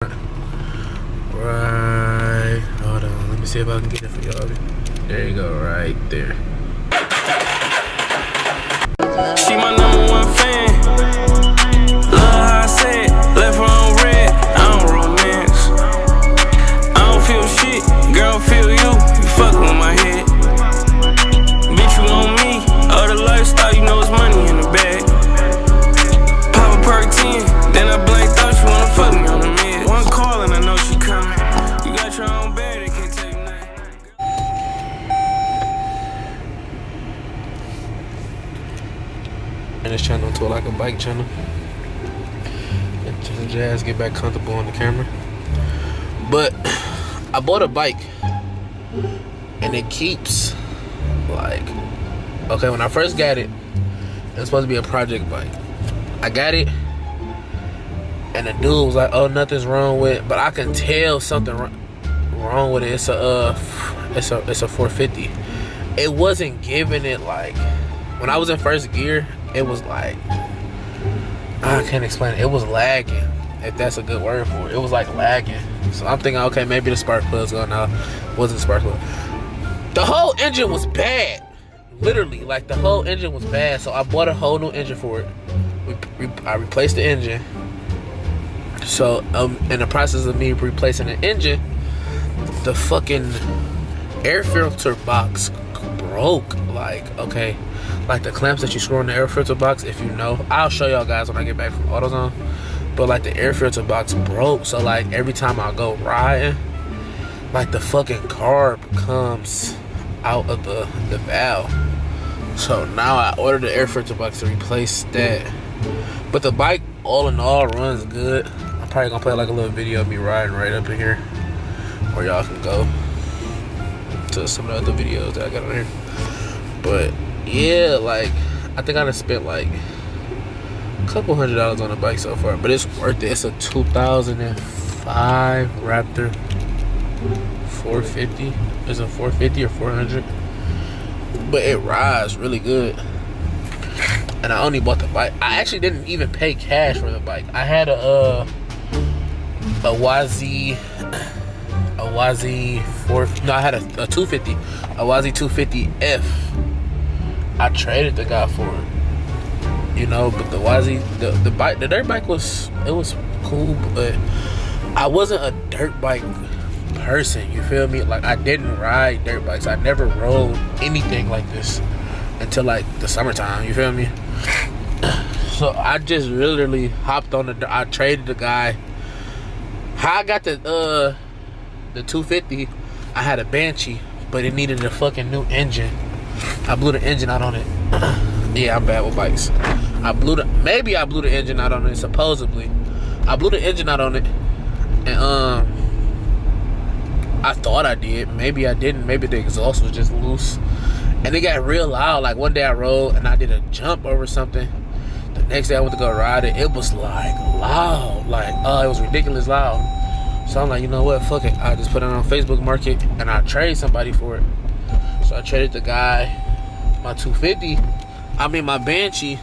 Right, hold on, let me see if I can get it for y'all. There you go, right there. She my #1 fan. Love how I said, left her on red. I don't romance. I don't feel shit, girl, feel you. You fuckin' with my head. Bitch, you on me. Other lifestyle, you know it's money in the bag. Pop a perk 10, then I blanked out. She wanna fuck me on the mid. One call and I know she coming. You got your own bed, they can't tell you nothing. And this channel to like a bike channel. Until Jazz get back comfortable on the camera. But I bought a bike and it keeps like, okay, when I first got it, it was supposed to be a project bike. I got it and the dude was like, oh, nothing's wrong with it, but I can tell something wrong with it. It's a 450. It wasn't giving it like, when I was in first gear, it was like, I can't explain it. It was lagging, if that's a good word for it. It was like lagging. So I'm thinking, okay, maybe the spark plug's going out. Wasn't the spark plug. The whole engine was bad. Literally, like the whole engine was bad. So I bought a whole new engine for it. I replaced the engine. So in the process of me replacing the engine, the fucking air filter box broke. Like, okay, like the clamps that you screw in the air filter box, if you know, I'll show y'all guys when I get back from AutoZone. But like the air filter box broke, so like every time I go riding, like the fucking carb comes out of the valve. So now I ordered the air filter box to replace that. But the bike, all in all, runs good. I'm probably gonna play like a little video of me riding right up in here, or y'all can go to some of the other videos that I got on here. But yeah, like I think I done spent like a couple $100 on the bike so far, but it's worth it. It's a 2005 Raptor 450. It's a 450 or 400, but it rides really good. And I only bought the bike. I actually didn't even pay cash for the bike. I had a YZ 4. No, I had a 250, a YZ 250F. I traded the guy for it, you know. But the YZ, the bike, the dirt bike was cool, but I wasn't a dirt bike person. You feel me? Like I didn't ride dirt bikes. I never rode anything like this until like the summertime. You feel me? So I just literally hopped on I traded the guy. How I got the 250, I had a Banshee, but it needed a fucking new engine. I blew the engine out on it. Yeah, I'm bad with bikes. Maybe I blew the engine out on it, supposedly. I blew the engine out on it, and I thought I did. Maybe I didn't. Maybe the exhaust was just loose. And it got real loud. Like one day I rode and I did a jump over something. The next day I went to go ride it. It was like loud. Like, it was ridiculous loud. So I'm like, you know what? Fuck it. I just put it on Facebook Market and I trade somebody for it. So I traded the guy my my Banshee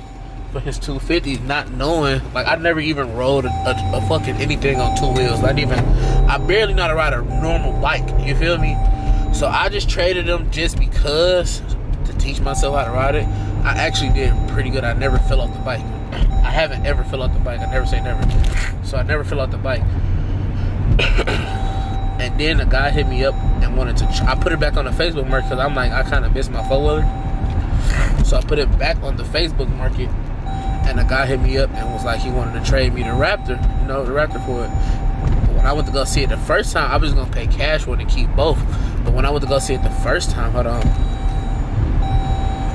for his 250, not knowing, like I never even rode a fucking anything on two wheels. I barely know how to ride a normal bike. You feel me? So I just traded them just because, to teach myself how to ride it. I actually did pretty good. I never fell off the bike. I haven't ever fell off the bike. I never say never. So I never fell off the bike. And then the guy hit me up and wanted to I put it back on the Facebook Market because I'm like, I kind of missed my four-wheeler. So I put it back on the Facebook Market, and the guy hit me up and was like, he wanted to trade me the Raptor, you know, the Raptor for it. But when I went to go see it the first time, I was going to pay cash for it and keep both. But when I went to go see it the first time, hold on.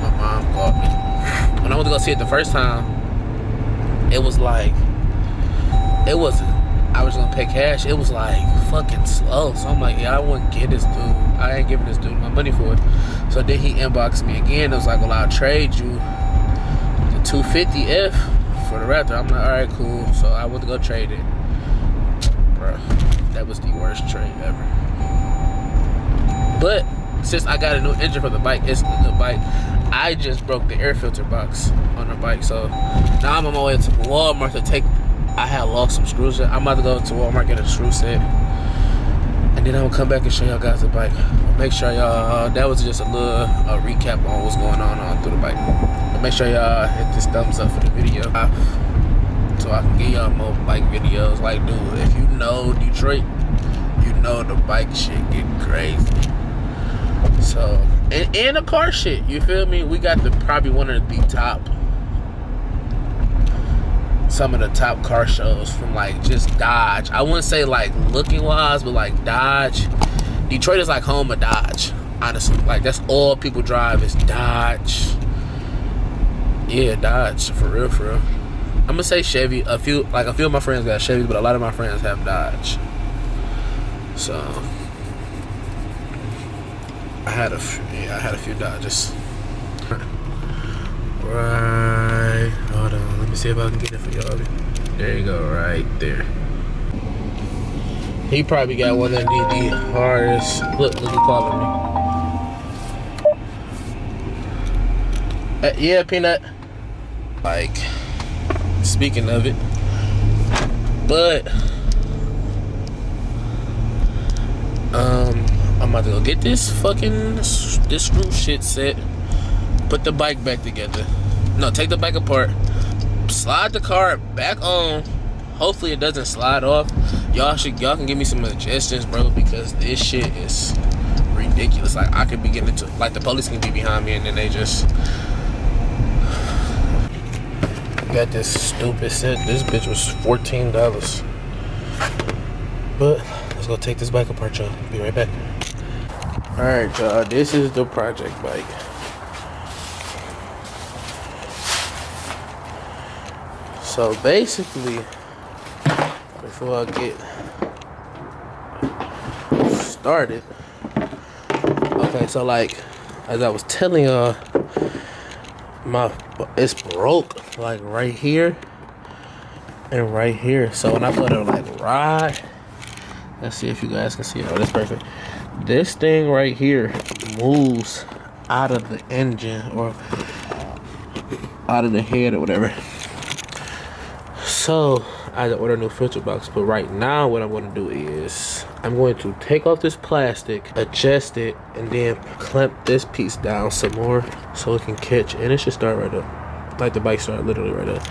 My mom called me. When I went to go see it the first time, it was like, I was gonna pay cash. It was like fucking slow. So I'm like, yeah, I wouldn't get this dude. I ain't giving this dude my money for it. So then he inboxed me again. It was like, well, I'll trade you the 250F for the Raptor. I'm like, all right, cool. So I went to go trade it. Bro, that was the worst trade ever. But since I got a new engine for the bike, it's a good bike. I just broke the air filter box on the bike. So now I'm on my way to Walmart to take I had lost some screws. I'm about to go to Walmart, get a screw set, and then I'm gonna come back and show y'all guys the bike. Make sure y'all, that was just a little recap on what's going on through the bike. But make sure y'all hit this thumbs up for the video, so I can get y'all more bike videos. Like, dude, if you know Detroit, you know the bike shit get crazy. So, and the car shit, you feel me? We got probably one of the top, some of the top car shows from like just Dodge. I wouldn't say like looking wise, but like Dodge. Detroit is like home of Dodge, honestly. Like that's all people drive is Dodge. Yeah, Dodge, for real, for real. I'm gonna say Chevy. A few of my friends got Chevy, but a lot of my friends have Dodge. So I had a few Dodges. Right, hold on. Let me see if I can get it for y'all. There you go, right there. He probably got one of the hardest. Look he calling me. Yeah, Peanut. Like, speaking of it, but I'm about to go get this screw shit set. Put the bike back together. No, take the bike apart. Slide the car back on. Hopefully it doesn't slide off. Y'all can give me some suggestions, bro, because this shit is ridiculous. Like I could be getting into, like the police can be behind me and then they just got this stupid set. This bitch was $14. But let's go take this bike apart, y'all. Be right back. Alright, y'all, this is the project bike. So basically, before I get started, okay, so like as I was telling y'all, it's broke like right here and right here. So when I go to like ride, let's see if you guys can see it. Oh, that's perfect. This thing right here moves out of the engine or out of the head or whatever. So I had to order a new filter box, but right now what I'm going to do is I'm going to take off this plastic, adjust it, and then clamp this piece down some more so it can catch, and it should start right up. Like the bike started literally right up.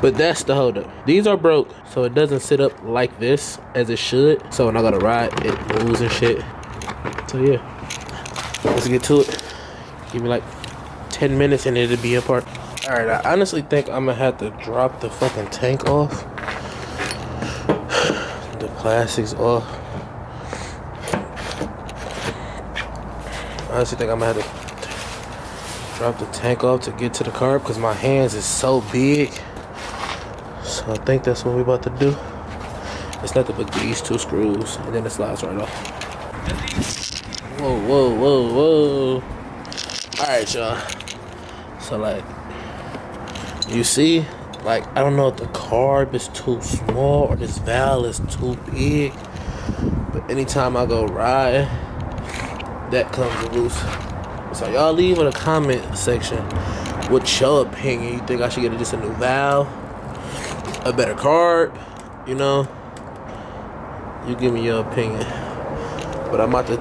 But that's the hold up. These are broke, so it doesn't sit up like this as it should. So when I go to ride, it moves and shit. So yeah, let's get to it. Give me like 10 minutes and it'll be apart. Alright, I honestly think I'm gonna have to drop the fucking tank off. The plastic's off. I honestly think I'm gonna have to drop the tank off to get to the car because my hands is so big. So I think that's what we're about to do. It's nothing but these two screws and then it slides right off. Whoa, whoa, whoa, whoa. Alright, y'all. So like, you see, like, I don't know if the carb is too small or this valve is too big, but anytime I go ride, that comes loose. So y'all leave in the comment section what's your opinion. You think I should get just a new valve, a better carb, you know? You give me your opinion. But I'm about to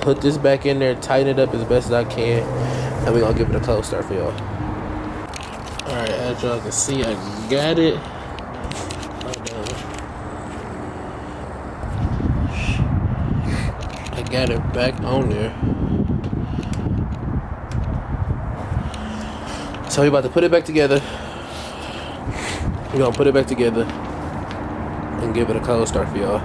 put this back in there, tighten it up as best as I can, and we're gonna give it a close start for y'all. Alright, as y'all can see, I got it. I got it back on there. So we're about to put it back together. We're gonna put it back together and give it a cold start for y'all.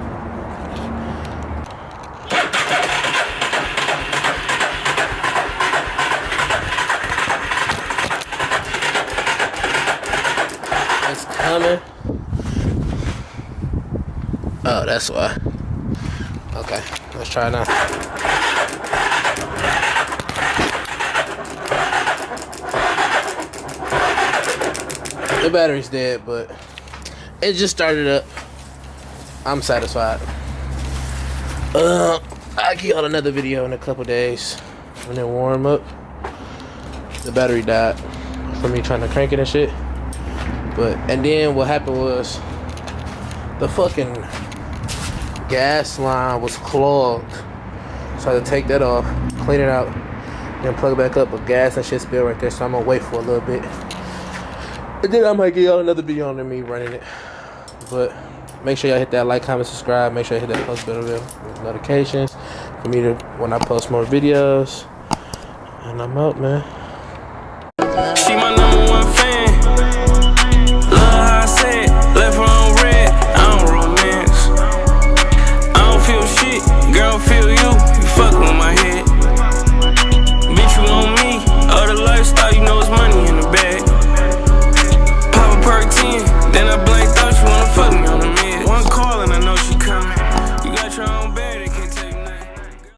Coming. Oh, that's why. Okay, let's try now. The battery's dead, but it just started up. I'm satisfied. I'll give y'all another video in a couple days when it warm up. The battery died from me trying to crank it and shit. And then what happened was the fucking gas line was clogged. So I had to take that off, clean it out, then plug it back up. But gas and shit spilled right there, so I'm gonna wait for a little bit. And then I might give y'all another video on me running it. But make sure y'all hit that like, comment, subscribe. Make sure you hit that post bell with notifications for me to when I post more videos. And I'm out, man.